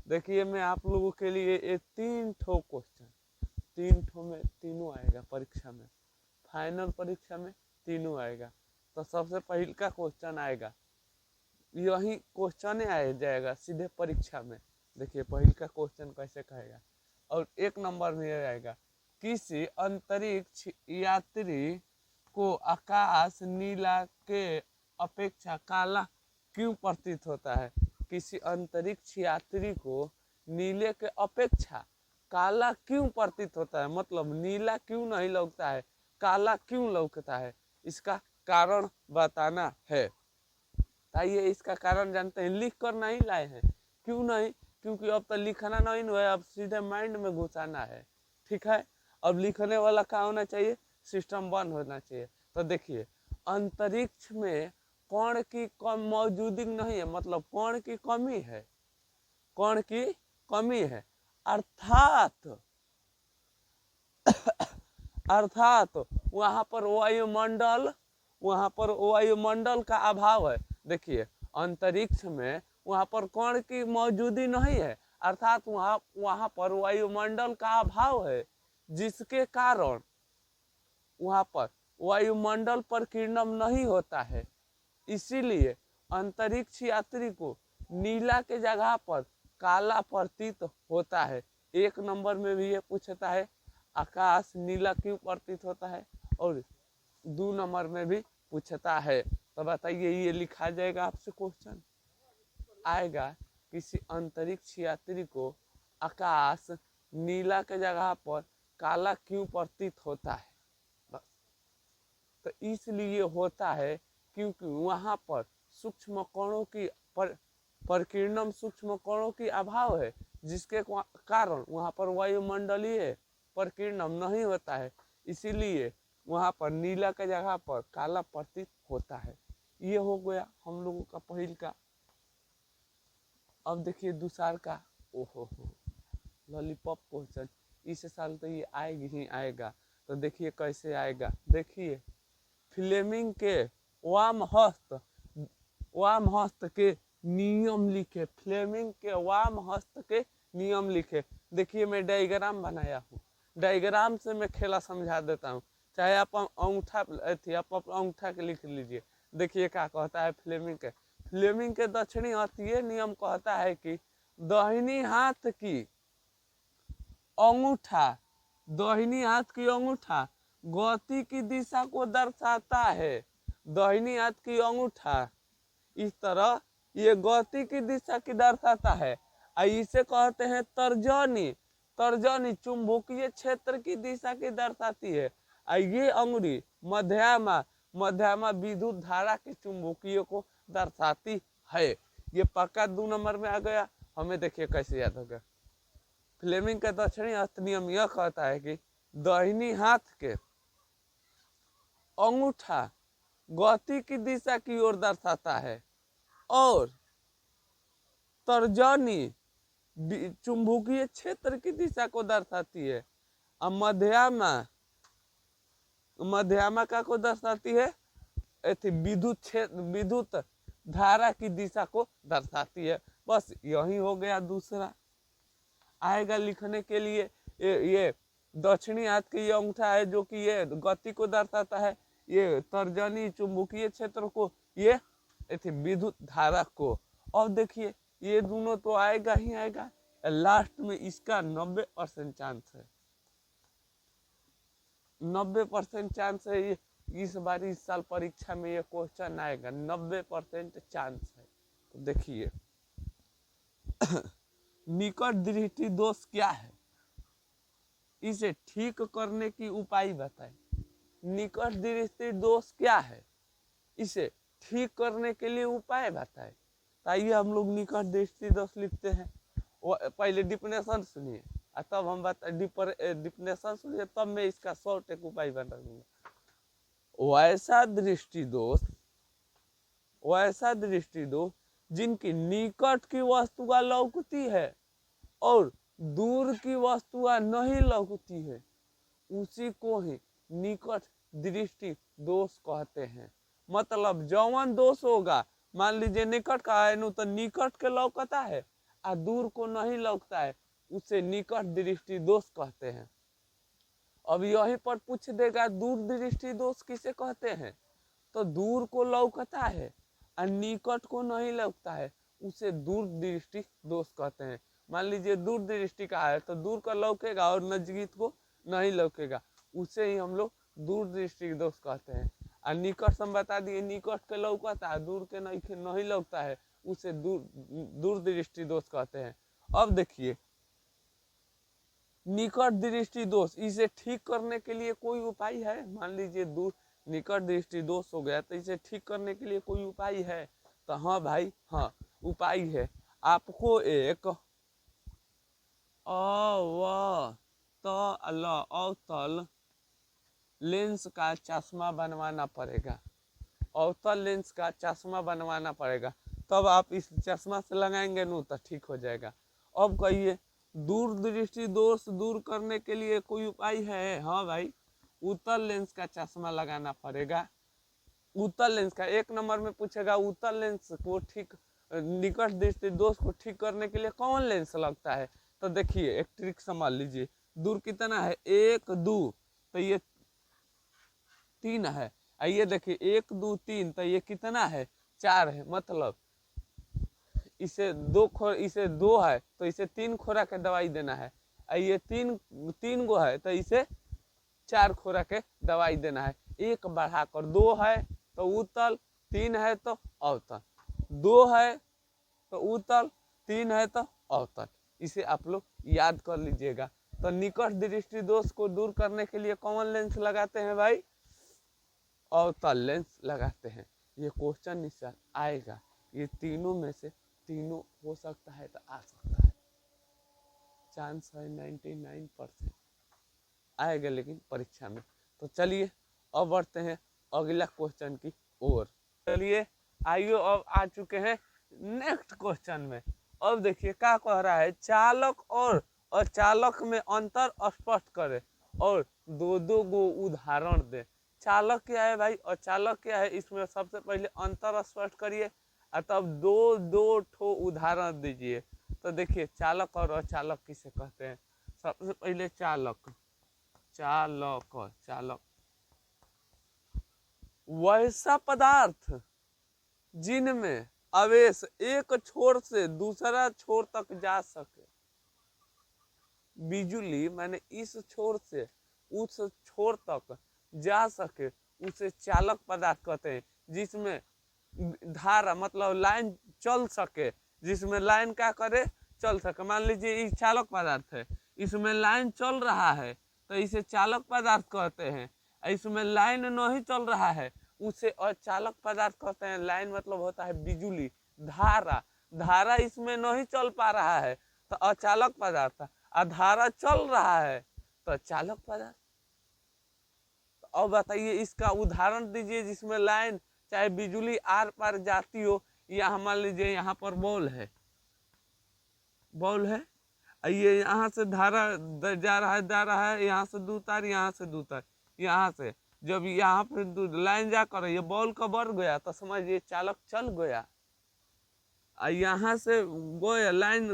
देखिए मैं आप लोगों के लिए ये 3 ठो क्वेश्चन, 3 ठो में तीनों आएगा परीक्षा में, फाइनल परीक्षा में तीनों आएगा। तो सबसे पहले का क्वेश्चन आएगा, यही क्वेश्चन आ जाएगा सीधे परीक्षा में। देखिए पहले का क्वेश्चन कैसे कहेगा, और 1 नंबर में आएगा, किसी अंतरिक्ष यात्री को आकाश नीला के अपेक्षा काला क्यों प्रतीत होता है? किसी अंतरिक्ष यात्री को नीले के अपेक्षा काला क्यों प्रतीत होता है, मतलब नीला क्यों नहीं लगता है, काला क्यों लगता है, इसका कारण बताना है। आइए इसका कारण जानते हैं, लिख कर नहीं लाए हैं, क्यों नहीं, क्योंकि अब तो लिखना नहीं है, अब सीधे माइंड में घुसाना है। ठीक है, अब लिखने वाला क्या होना चाहिए, सिस्टम बंद होना चाहिए। तो देखिए अंतरिक्ष में कण की मौजूदगी नहीं है, मतलब कण की कमी है, कण की कमी है, अर्थात अर्थात वहां पर वायुमंडल, वहां पर वायुमंडल का अभाव है। देखिए अंतरिक्ष में वहां पर कण की मौजूदगी नहीं है, अर्थात वहां पर वायुमंडल का अभाव है, जिसके कारण वहां पर वायुमंडल पर किरणम नहीं होता है। इसीलिए अंतरिक्ष यात्री को नीला के जगह पर काला प्रतीत होता है। 1 नंबर में भी ये पूछता है आकाश नीला क्यों प्रतीत होता है, और 2 नंबर में भी पूछता है। तो बताइए ये लिखा जाएगा, आपसे क्वेश्चन आएगा, किसी अंतरिक्ष यात्री को आकाश नीला के जगह पर काला क्यों प्रतीत होता है। बस, तो इसलिए होता है क्योंकि वहां पर सूक्ष्म कणों की परिकीर्णन सूक्ष्म कणों की अभाव है, जिसके कारण वहां पर वायुमंडलीय परिकीर्णन नहीं होता है, इसीलिए वहां पर नीला के जगह पर काला प्रतीत होता है। ये हो गया हम लोगों का पहल का। अब देखिए दूसरा का, ओहो हो लॉलीपॉप क्वेश्चन, इस साल तो ये आएगी ही आएगा। तो देखिए कैसे आएगा, देखिए फ्लेमिंग के वाम हस्त के नियम लिखे, फ्लेमिंग के वाम हस्त के नियम लिखे। देखिए मैं डायग्राम बनाया हूँ, डायग्राम से मैं खेला समझा देता हूँ, चाहे आप अंगूठा थी आप अंगूठा के लिख लीजिए। देखिए क्या कहता है फ्लेमिंग के, फ्लेमिंग के दक्षिणी हाथ ये नियम कहता है कि दाहिनी हाथ की अंगूठा, दाहिनी हाथ की अंगूठा गति की दिशा को दर्शाता है। दाहिनी हाथ की अंगूठा इस तरह ये गति की दिशा की दर्शाता है, इसे कहते हैं तर्जनी। तर्जनी चुंबकीय क्षेत्र की दिशा की दर्शाती है। ये अंगुली मध्यमा, मध्यमा विद्युत धारा के चुंबकीय को दर्शाती है। ये पक्का 2 नंबर में आ गया। हमें देखिए कैसे याद होगा, फ्लेमिंग का दक्षिणी हस्त नियम यह कहता है कि दाहिनी हाथ के अंगूठा गति की दिशा की ओर दर्शाता है, और तर्जनी चुंबकीय क्षेत्र की दिशा को दर्शाती है, और मध्यमा, मध्यमा का को दर्शाती है विद्युत धारा की दिशा को दर्शाती है। बस यही हो गया। दूसरा आएगा लिखने के लिए, ये दक्षिणी हाथ की ये अंगूठा है जो कि ये गति को दर्शाता है, ये तर्जनी चुंबकीय क्षेत्र को, ये विद्युत धारा को। अब देखिए ये दोनों तो आएगा ही आएगा, लास्ट में इसका 90% चांस है, 90% चांस है ये इस बार इस साल परीक्षा में ये क्वेश्चन आएगा, 90% चांस है। तो देखिए निकट दृष्टि दोष क्या है, इसे ठीक करने की उपाय बताएं। निकट दृष्टि दोष क्या है, इसे ठीक करने के लिए उपाय बताएं। आइए हम लोग निकट दृष्टि दोष लिखते हैं। पहले डिफिनेशन सुनिए, तब हम डिफिनेशन सुनिए, तब मैं इसका शॉर्ट एक उपाय बता दूंगा। वैसा दृष्टि दोष जिनकी निकट की वस्तुएं लौकती है और दूर की वस्तुएं नहीं लौकती है, उसी को ही निकट दृष्टि दोष कहते हैं। मतलब जौन दोष होगा, मान लीजिए निकट का है तो निकट के लौकता है, और दूर को नहीं लौकता है उसे निकट दृष्टि दोष कहते हैं। अब यहीं पर पूछ देगा दूर दृष्टि दोष किसे कहते हैं, तो दूर को लौकता है और निकट को नहीं लौकता है उसे दूर दृष्टि दोष कहते हैं। मान लीजिए दूर दृष्टि का है तो दूर का लौकेगा और नजदीक को नहीं लौकेगा, उसे ही हम लोग दूर दृष्टि दोष कहते हैं। और निकट से हम बता दिए निकट के लौकता है, दूर के नहीं लौकता है, उसे दूर दृष्टि दोष कहते हैं। अब देखिए निकट दृष्टि दोष, इसे ठीक करने के लिए कोई उपाय है? मान लीजिए दूर निकट दृष्टि दोष हो गया तो इसे ठीक करने के लिए कोई उपाय है? तो हाँ भाई, हाँ उपाय है। आपको एक अवतल लेंस का चश्मा बनवाना पड़ेगा। अवतल लेंस का चश्मा बनवाना पड़ेगा, तब आप इस चश्मा से लगाएंगे न तो ठीक हो जाएगा। अब कहिए दूर दृष्टि दोष दूर करने के लिए कोई उपाय है? हाँ भाई, उत्तल लेंस का चश्मा लगाना पड़ेगा। उत्तल लेंस का 1 नंबर में पूछेगा उत्तल लेंस को ठीक, निकट दृष्टि दोष को ठीक करने के लिए कौन लेंस लगता है? तो देखिए एक ट्रिक समझ लीजिए, दूर कितना है 1 2, तो ये 3 है। ये देखिए 1 2 3, तो ये कितना है 4 है। मतलब इसे 2 है तो इसे 3 खोरा के दवाई देना है। ये 3 गो है तो इसे 4 खोरा के दवाई देना है। 1 बढ़ाकर 2 है तो उत्तल, 3 है तो अवतल, 2 है तो उत्तल, 3 है तो अवतल। इसे आप लोग याद कर लीजिएगा। तो निकट दृष्टि दोष को दूर करने के लिए कौन लेंस लगाते हैं भाई? अवतल लेंस लगाते हैं। ये क्वेश्चन निशान आएगा, ये तीनों में से तीनों हो सकता है तो आ सकता है, चांस है 99% आएगा लेकिन परीक्षा में। तो चलिए अब बढ़ते हैं अगला क्वेश्चन की ओर। चलिए आइए अब आ चुके हैं नेक्स्ट क्वेश्चन में। अब देखिए क्या कह रहा है, चालक और अचालक में अंतर स्पष्ट करे और 2 गो उदाहरण दे। चालक क्या है भाई, अचालक क्या है, इसमें सबसे पहले अंतर स्पष्ट करिए और तब 2 ठो उदाहरण दीजिए। तो देखिए चालक और अचालक किसे कहते हैं? सबसे पहले चालक वैसा पदार्थ जिनमें आवेश एक छोर से दूसरा छोर तक जा सके। बिजली मैंने इस छोर से उस छोर तक जा सके उसे चालक पदार्थ कहते हैं। जिसमें धारा मतलब लाइन चल सके, जिसमें लाइन क्या करे चल सके। मान लीजिए ये चालक पदार्थ है, इसमें लाइन चल रहा है तो इसे चालक पदार्थ कहते हैं। इसमें लाइन नहीं चल रहा है उसे अचालक पदार्थ कहते हैं। लाइन मतलब होता है बिजली, धारा इसमें नहीं चल पा रहा है तो अचालक पदार्थ, और धारा चल रहा है तो चालक पदार्थ। तो अब बताइए इसका उदाहरण दीजिए जिसमें लाइन चाहे बिजली आर पार जाती हो। यहाँ मान लीजिए यहाँ पर बॉल है, ये यहाँ से धारा जा रहा है, यहाँ से 2 तार, यहाँ से 2 तार, यहाँ से जब यहाँ पर लाइन जाकर ये बॉल का बढ़ गया तो समझिए चालक चल गया। यहाँ से गया लाइन,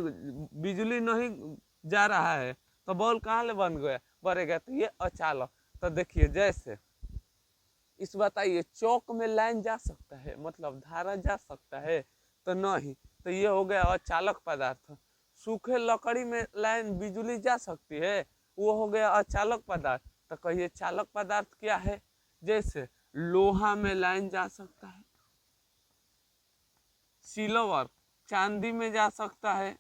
बिजली नहीं जा रहा है तो बॉल कहाँ ले बन गया, बढ़ेगा, तो ये अचालक। तो देखिए जैसे इस बताइए चौक में लाइन जा सकता है मतलब धारा जा सकता है तो नहीं, तो ये हो गया अचालक पदार्थ। सूखे लकड़ी में लाइन बिजली जा सकती है, वो हो गया अचालक पदार्थ। तो कहिए चालक पदार्थ क्या है? जैसे लोहा में लाइन जा सकता है, सिल्वर चांदी में जा सकता है,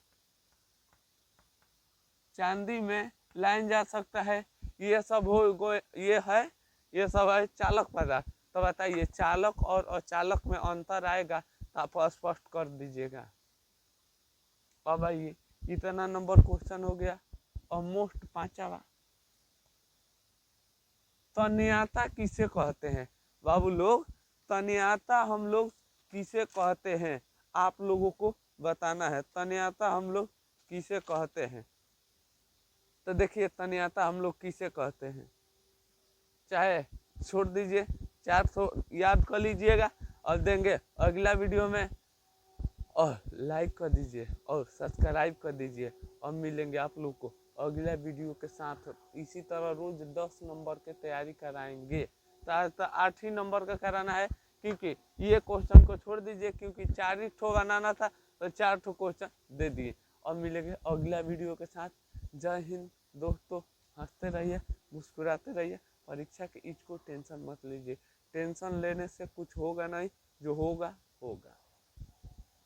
चांदी में लाइन जा सकता है, ये सब हो ये सब है चालक पदार्थ। तो बताइए चालक और अचालक में अंतर आएगा तो आप स्पष्ट कर दीजिएगा। अब आइए इतना नंबर क्वेश्चन हो गया। और मोस्ट 5वां, तन्यता किसे कहते हैं? बाबू लोग तन्यता हम लोग किसे कहते हैं, आप लोगों को बताना है। तन्यता हम लोग किसे कहते हैं? तो देखिए तन्यता हम लोग किसे कहते हैं, चाहे छोड़ दीजिए 400 याद कर लीजिएगा और देंगे अगला वीडियो में और लाइक कर दीजिए और सब्सक्राइब कर दीजिए। अब मिलेंगे आप लोग को अगला वीडियो के साथ। इसी तरह रोज 10 नंबर के तैयारी कराएंगे। तो 8 ही नंबर का कराना है, क्योंकि ये क्वेश्चन को छोड़ दीजिए, क्योंकि 4 ही ठो बनाना था तो 4 ठो क्वेश्चन दे दिए। अब मिलेंगे अगला वीडियो के साथ। जय हिंद दोस्तों, हंसते रहिए, मुस्कुराते रहिए। परीक्षा के इच को टेंशन मत लीजिए, टेंशन लेने से कुछ होगा नहीं, जो होगा होगा।